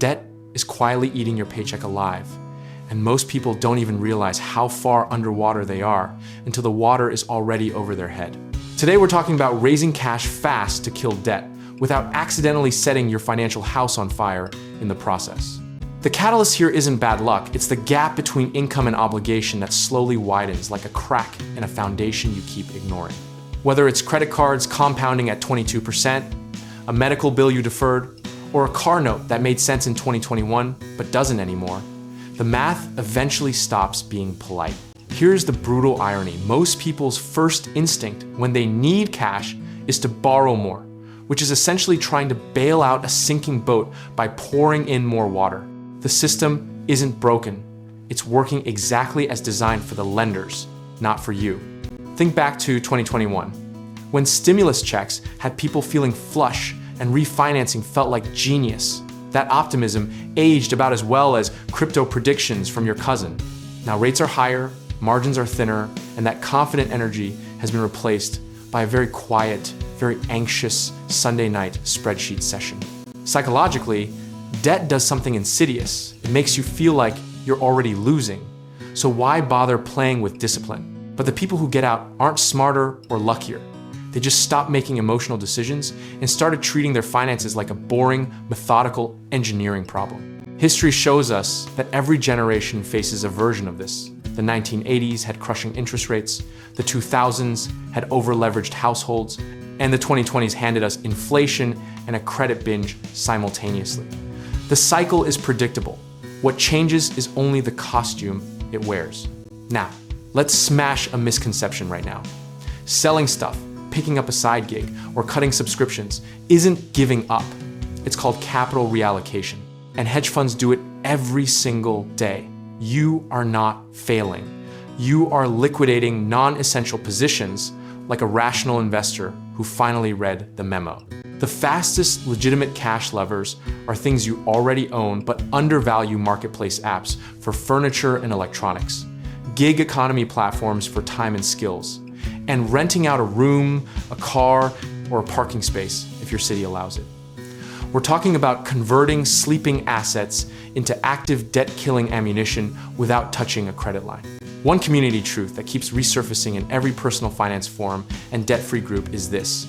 Debt is quietly eating your paycheck alive, and most people don't even realize how far underwater they are until the water is already over their head. Today we're talking about raising cash fast to kill debt without accidentally setting your financial house on fire in the process. The catalyst here isn't bad luck, it's the gap between income and obligation that slowly widens like a crack in a foundation you keep ignoring. Whether it's credit cards compounding at 22%, a medical bill you deferred, or a car note that made sense in 2021 but doesn't anymore, the math eventually stops being polite. Here's the brutal irony. Most people's first instinct when they need cash is to borrow more, which is essentially trying to bail out a sinking boat by pouring in more water. The system isn't broken. It's working exactly as designed for the lenders, not for you. Think back to 2021, when stimulus checks had people feeling flush and refinancing felt like genius. That optimism aged about as well as crypto predictions from your cousin. Now rates are higher, margins are thinner, and that confident energy has been replaced by a very quiet, very anxious Sunday night spreadsheet session. Psychologically, debt does something insidious. It makes you feel like you're already losing. So why bother playing with discipline? But the people who get out aren't smarter or luckier. They just stopped making emotional decisions and started treating their finances like a boring, methodical engineering problem. History shows us that every generation faces a version of this. The 1980s had crushing interest rates, the 2000s had over-leveraged households, and the 2020s handed us inflation and a credit binge simultaneously. The cycle is predictable. What changes is only the costume it wears. Now, let's smash a misconception right now. Selling stuff, picking up a side gig, or cutting subscriptions isn't giving up. It's called capital reallocation. And hedge funds do it every single day. You are not failing. You are liquidating non-essential positions like a rational investor who finally read the memo. The fastest legitimate cash levers are things you already own but undervalue marketplace apps for furniture and electronics, gig economy platforms for time and skills, and renting out a room, a car, or a parking space if your city allows it. We're talking about converting sleeping assets into active debt-killing ammunition without touching a credit line. One community truth that keeps resurfacing in every personal finance forum and debt-free group is this.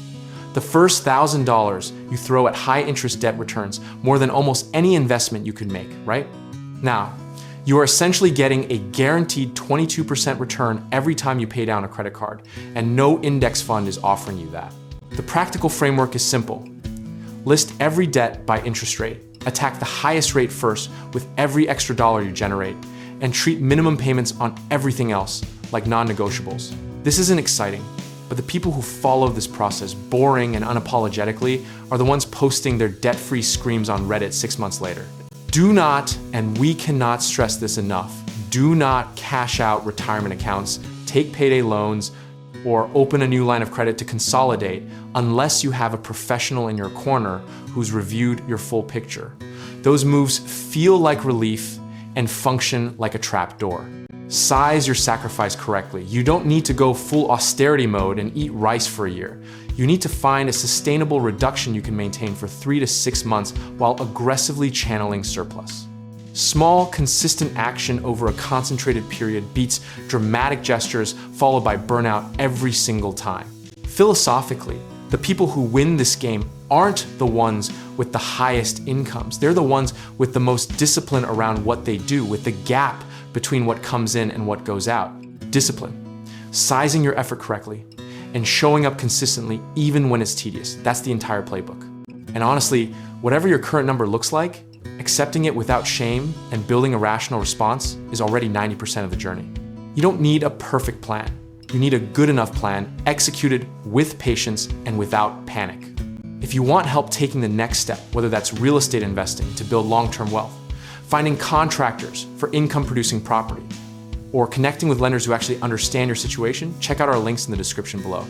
The first $1,000 you throw at high-interest debt returns more than almost any investment you could make, right? Now, you are essentially getting a guaranteed 22% return every time you pay down a credit card, and no index fund is offering you that. The practical framework is simple. List every debt by interest rate, attack the highest rate first with every extra dollar you generate, and treat minimum payments on everything else like non-negotiables. This isn't exciting, but the people who follow this process boring and unapologetically are the ones posting their debt-free screams on Reddit 6 months later. Do not, and we cannot stress this enough, do not cash out retirement accounts, take payday loans, or open a new line of credit to consolidate unless you have a professional in your corner who's reviewed your full picture. Those moves feel like relief and function like a trap door. Size your sacrifice correctly. You don't need to go full austerity mode and eat rice for a year. You need to find a sustainable reduction you can maintain for 3 to 6 months while aggressively channeling surplus. Small, consistent action over a concentrated period beats dramatic gestures followed by burnout every single time. Philosophically, the people who win this game aren't the ones with the highest incomes. They're the ones with the most discipline around what they do, with the gap between what comes in and what goes out. Discipline, sizing your effort correctly, and showing up consistently even when it's tedious. That's the entire playbook. And honestly, whatever your current number looks like, accepting it without shame and building a rational response is already 90% of the journey. You don't need a perfect plan. You need a good enough plan executed with patience and without panic. If you want help taking the next step, whether that's real estate investing to build long-term wealth, finding contractors for income-producing property, or connecting with lenders who actually understand your situation, check out our links in the description below.